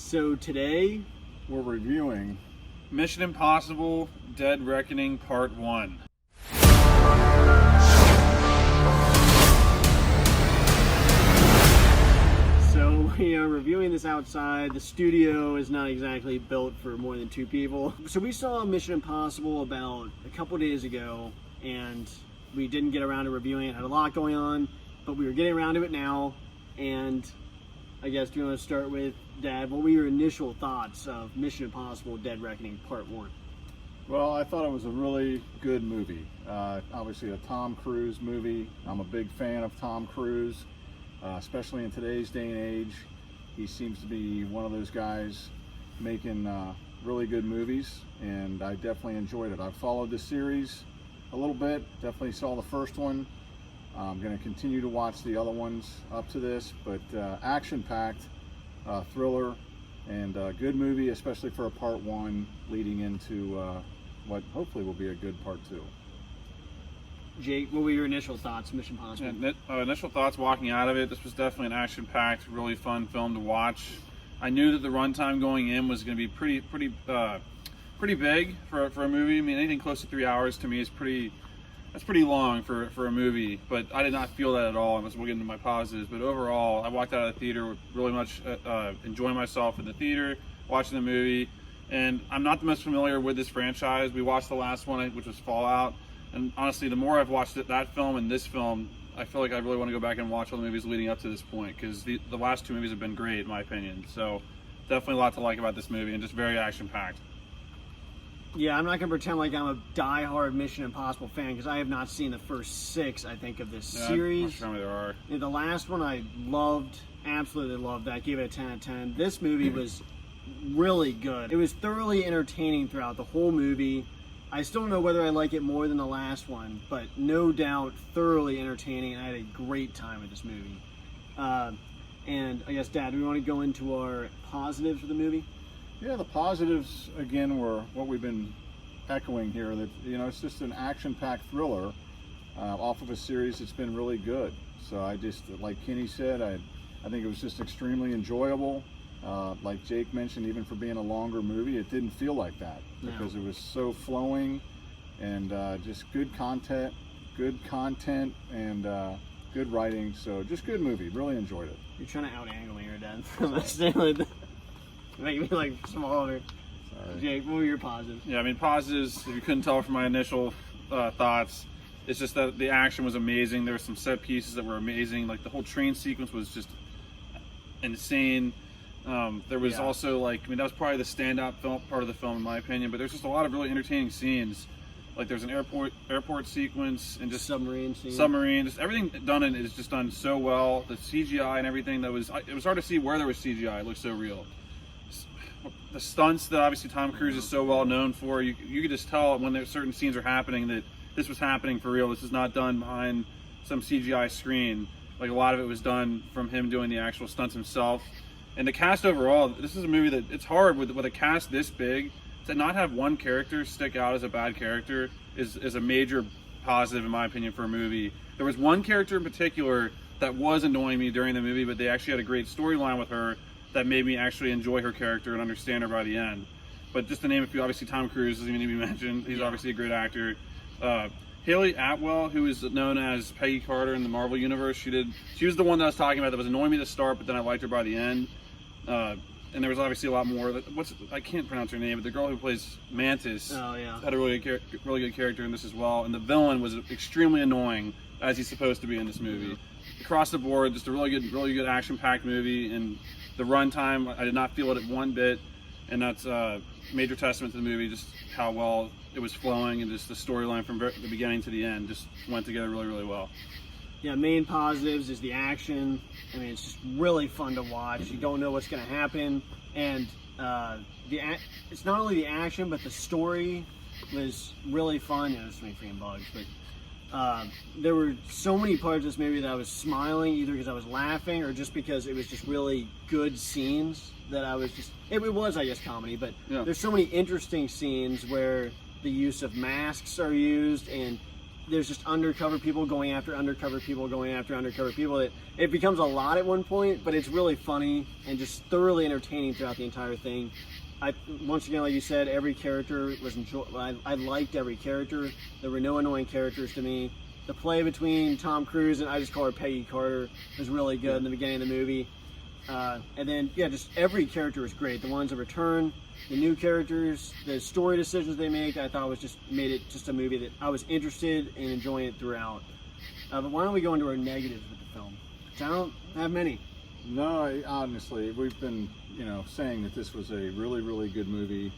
So today We're reviewing Mission Impossible Dead Reckoning Part 1. So we are reviewing this outside. The studio is not exactly built for more than two people. So we saw Mission Impossible about a couple days ago, and we didn't get around to reviewing it. Had a lot going on, but we were getting around to it now. And I guess, do you want to start with, Dad, what were your initial thoughts of Mission Impossible Dead Reckoning Part 1? Well, I thought it was a really good movie. Obviously a Tom Cruise movie. I'm a big fan of Tom Cruise, especially in today's day and age. He seems to be one of those guys making really good movies, and I definitely enjoyed it. I've followed the series a little bit, definitely saw the first one. I'm going to continue to watch the other ones up to this, but action-packed, thriller, and good movie, especially for a part 1 leading into what hopefully will be a good part 2. Jake, what were your initial thoughts, Mission Impossible? Initial thoughts walking out of it, this was definitely an action-packed, really fun film to watch. I knew that the runtime going in was going to be pretty big for a movie. I mean, anything close to 3 hours to me is that's pretty long for a movie, but I did not feel that at all. We'll get into my positives, but overall, I walked out of the theater really much enjoying myself in the theater, watching the movie. And I'm not the most familiar with this franchise. We watched the last one, which was Fallout, and honestly, the more I've watched that film and this film, I feel like I really want to go back and watch all the movies leading up to this point, because the last two movies have been great in my opinion. So definitely a lot to like about this movie, and just very action-packed. Yeah, I'm not going to pretend like I'm a die-hard Mission Impossible fan, because I have not seen the first 6, I think, of this series. I'm sure there are. Yeah, the last one I loved, absolutely loved. I gave it a 10 out of 10. This movie was really good. It was thoroughly entertaining throughout the whole movie. I still don't know whether I like it more than the last one, but no doubt thoroughly entertaining, and I had a great time with this movie. And I guess, Dad, do we want to go into our positives of the movie? Yeah, the positives, again, were what we've been echoing here, that, you know, it's just an action-packed thriller off of a series that's been really good. So I just, like Kenny said, I think it was just extremely enjoyable. Like Jake mentioned, even for being a longer movie, it didn't feel like that, because it was so flowing, and just good content, and good writing. So just good movie. Really enjoyed it. You're trying to out-angle me here, Dad. Make me like smaller. Sorry. Jake, what were your positives? Yeah, I mean, positives, if you couldn't tell from my initial thoughts, it's just that the action was amazing. There were some set pieces that were amazing. Like, the whole train sequence was just insane. There was also, like, I mean, that was probably the standout part of the film, in my opinion, but there's just a lot of really entertaining scenes. Like, there's an airport sequence, and just submarine scene. Just everything done in it is just done so well. The CGI and everything, it was hard to see where there was CGI. It looked so real. The stunts that obviously Tom Cruise is so well known for, you could just tell when there's certain scenes are happening that this was happening for real. This is not done behind some CGI screen. Like, a lot of it was done from him doing the actual stunts himself. And the cast overall, this is a movie that it's hard with a cast this big to not have one character stick out as a bad character is a major positive, in my opinion, for a movie. There was one character in particular that was annoying me during the movie, but they actually had a great storyline with her that made me actually enjoy her character and understand her by the end. But just to name a few, obviously Tom Cruise doesn't even need to be mentioned. He's obviously a great actor. Haley Atwell, who is known as Peggy Carter in the Marvel Universe, she was the one that I was talking about that was annoying me to start, but then I liked her by the end. And there was obviously a lot more. I can't pronounce her name, but the girl who plays Mantis had a really good character in this as well. And the villain was extremely annoying, as he's supposed to be in this movie. Across the board, just a really good action-packed movie, and the runtime, I did not feel it one bit, and that's a major testament to the movie, just how well it was flowing, and just the storyline from the beginning to the end just went together really, really well. Yeah, main positives is the action. I mean, it's just really fun to watch. You don't know what's going to happen, and it's not only the action, but the story was really fun. There's so many freaking bugs, but there were so many parts of this movie that I was smiling, either because I was laughing or just because it was just really good scenes that I was just, it was, I guess, comedy, but there's so many interesting scenes where the use of masks are used, and there's just undercover people going after undercover people going after undercover people. It becomes a lot at one point, but it's really funny and just thoroughly entertaining throughout the entire thing. Once again, like you said, every character was I liked every character. There were no annoying characters to me. The play between Tom Cruise and I just call her Peggy Carter was really good in the beginning of the movie. And then, yeah, just every character was great. The ones that return, the new characters, the story decisions they make, I thought made it just a movie that I was interested in enjoying it throughout. But why don't we go into our negatives with the film? 'Cause I don't have many. No, honestly, we've been, saying that this was a really, really good movie,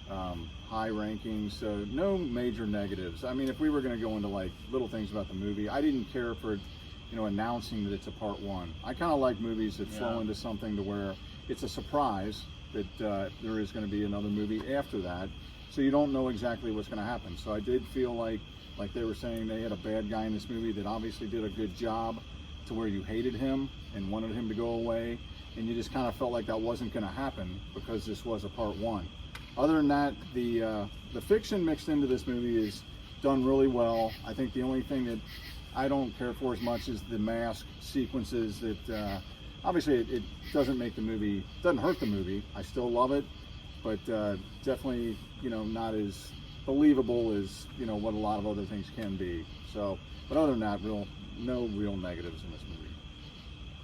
high rankings, so no major negatives. I mean, if we were going to go into like little things about the movie, I didn't care for, announcing that it's a part one. I kind of like movies that flow into something to where it's a surprise that there is going to be another movie after that, so you don't know exactly what's going to happen. So I did feel like they were saying they had a bad guy in this movie that obviously did a good job to where you hated him and wanted him to go away, and you just kind of felt like that wasn't going to happen because this was a part one. Other than that, the fiction mixed into this movie is done really well. I think the only thing that I don't care for as much is the mask sequences that obviously it doesn't make the movie, doesn't hurt the movie. I still love it, but definitely, not as believable as, what a lot of other things can be. So, but other than that, no real negatives in this movie.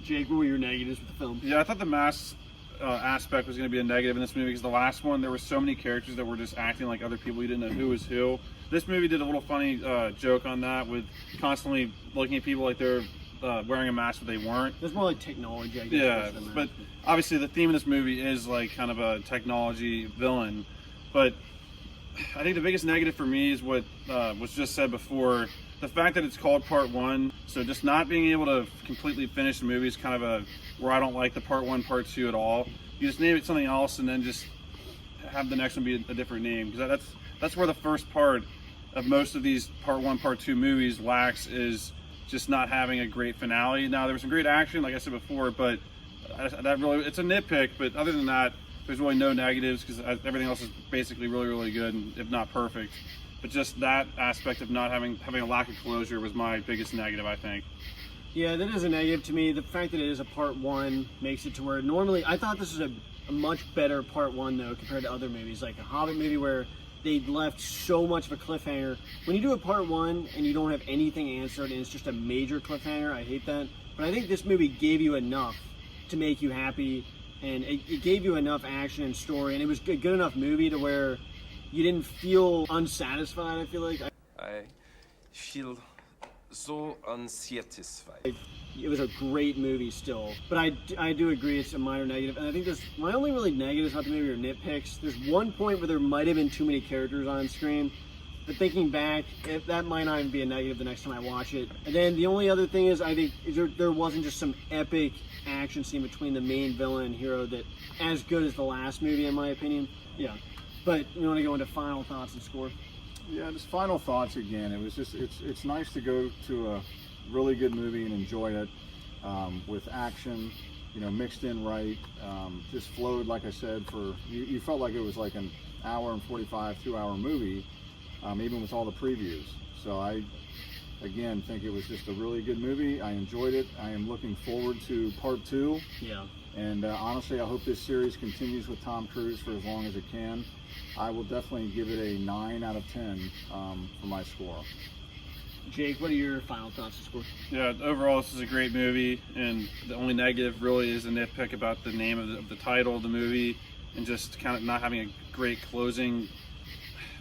Jake, what were your negatives with the film? Yeah, I thought the mask aspect was going to be a negative in this movie because the last one, there were so many characters that were just acting like other people. You didn't know who was who. This movie did a little funny joke on that with constantly looking at people like they're wearing a mask but they weren't. It's more like technology, I guess. Yeah, but obviously the theme of this movie is like kind of a technology villain. But I think the biggest negative for me is what was just said before. The fact that it's called part one, so just not being able to completely finish the movie is kind of where I don't like the part one, part two at all. You just name it something else and then just have the next one be a different name, because that's where the first part of most of these part one, part two movies lacks, is just not having a great finale. Now there was some great action, like I said before, but that really, it's a nitpick. But other than that, there's really no negatives because everything else is basically really, really good, if not perfect. But just that aspect of not having a lack of closure was my biggest negative, I think. Yeah, that is a negative to me. The fact that it is a part one makes it to where normally I thought this was a much better part one though compared to other movies, like a Hobbit movie where they left so much of a cliffhanger. When you do a part one and you don't have anything answered and it's just a major cliffhanger, I hate that. But I think this movie gave you enough to make you happy, and it gave you enough action and story, and it was a good enough movie to where you didn't feel unsatisfied, I feel like. I feel so unsatisfied. It was a great movie still, but I do agree it's a minor negative, and I think my only really negatives about the movie are nitpicks. There's one point where there might have been too many characters on screen, but thinking back, that might not even be a negative the next time I watch it. And then the only other thing is I think there wasn't just some epic action scene between the main villain and hero that as good as the last movie in my opinion. Yeah. But we want to go into final thoughts and score. Yeah, just final thoughts again. It was just it's nice to go to a really good movie and enjoy it with action, mixed in right. Just flowed, like I said, you felt like it was like an hour and 45, 2-hour movie, even with all the previews. So I, again, think it was just a really good movie. I enjoyed it. I am looking forward to part two. Yeah. And honestly, I hope this series continues with Tom Cruise for as long as it can. I will definitely give it a 9 out of 10 for my score. Jake, what are your final thoughts and score? Yeah, overall this is a great movie, and the only negative really is a nitpick about the name of the title of the movie, and just kind of not having a great closing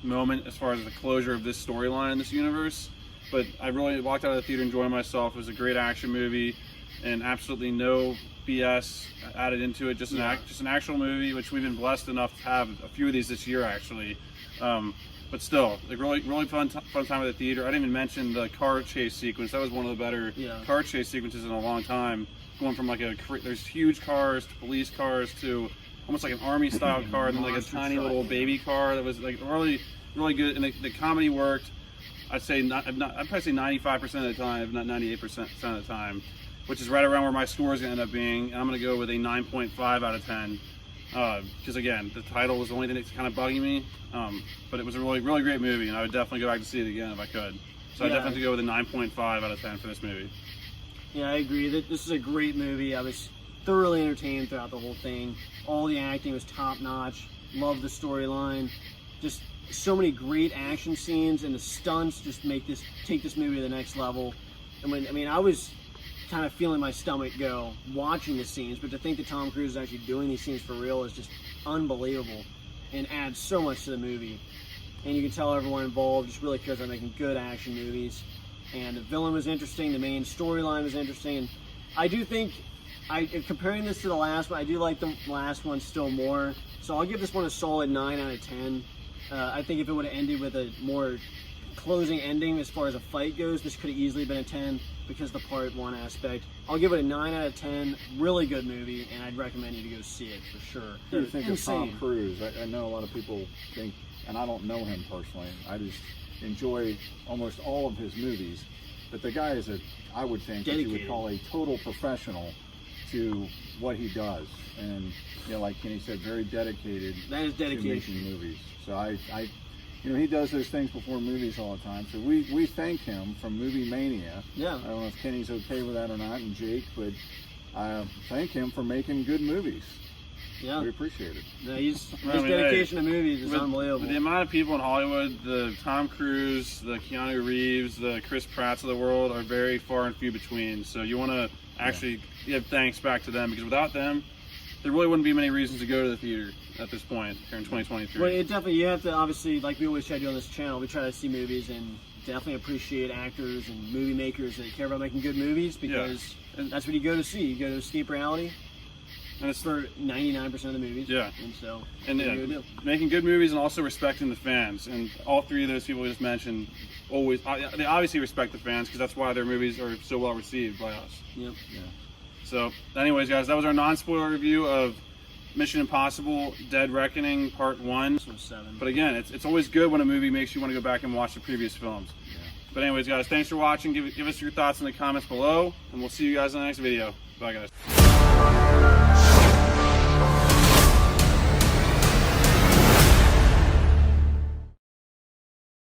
moment as far as the closure of this storyline in this universe. But I really walked out of the theater enjoying myself. It was a great action movie, and absolutely no BS added into it. Just an actual movie, which we've been blessed enough to have a few of these this year actually. But still, like really fun time at the theater. I didn't even mention the car chase sequence. That was one of the better car chase sequences in a long time. Going from there's huge cars to police cars to almost like an army style car, and then like a tiny little baby car that was like really, really good. And the comedy worked. I'd probably say 95% of the time, if not 98% of the time, which is right around where my score is going to end up being. And I'm going to go with a 9.5 out of 10. Because again, the title was the only thing that's kind of bugging me. But it was a really, really great movie, and I would definitely go back to see it again if I could. So I Yeah. definitely have to go with a 9.5 out of 10 for this movie. Yeah, I agree. This is a great movie. I was thoroughly entertained throughout the whole thing. All the acting was top notch. Loved the storyline. Just so many great action scenes, and the stunts just take this movie to the next level. I was kind of feeling my stomach go watching the scenes, but to think that Tom Cruise is actually doing these scenes for real is just unbelievable, and adds so much to the movie. And you can tell everyone involved just really cares about making good action movies. And the villain was interesting, the main storyline was interesting, and I do think, comparing this to the last one, I do like the last one still more. So I'll give this one a solid 9 out of 10. I think if it would have ended with a more closing ending as far as a fight goes, this could have easily been a 10 because of the part 1 aspect. I'll give it a 9 out of 10. Really good movie, and I'd recommend you to go see it for sure. What do you think of Tom Insane. Cruise? I know a lot of people think, and I don't know him personally, I just enjoy almost all of his movies, but the guy is I would think that you would Dedicated. call a total professional to what he does. And, like Kenny said, very dedicated That is to dedication. making movies. So he does those things before movies all the time. So we thank him from Movie Mania. Yeah. I don't know if Kenny's okay with that or not, and Jake, but I thank him for making good movies. Yeah. We appreciate it. No, his I mean, dedication to movies is With unbelievable. the amount of people in Hollywood, the Tom Cruise, the Keanu Reeves, the Chris Pratts of the world are very far and few between. So you want to actually give thanks back to them, because without them, there really wouldn't be many reasons to go to the theater at this point here in 2023. Well, it definitely, you have to, obviously, like we always try to do on this channel, we try to see movies and definitely appreciate actors and movie makers that care about making good movies, because And- that's what you go to see. You go to escape reality and it's for 99% of the movies. Yeah. And so, and what are you gonna do? making good movies and also respecting the fans. And all three of those people we just mentioned they obviously respect the fans, because that's why their movies are so well received by us. Yep. So, anyways, guys, that was our non-spoiler review of Mission Impossible: Dead Reckoning Part 1. This one's 7. But again, it's always good when a movie makes you want to go back and watch the previous films. But anyways, guys, thanks for watching. Give us your thoughts in the comments below, and we'll see you guys in the next video. Bye, guys.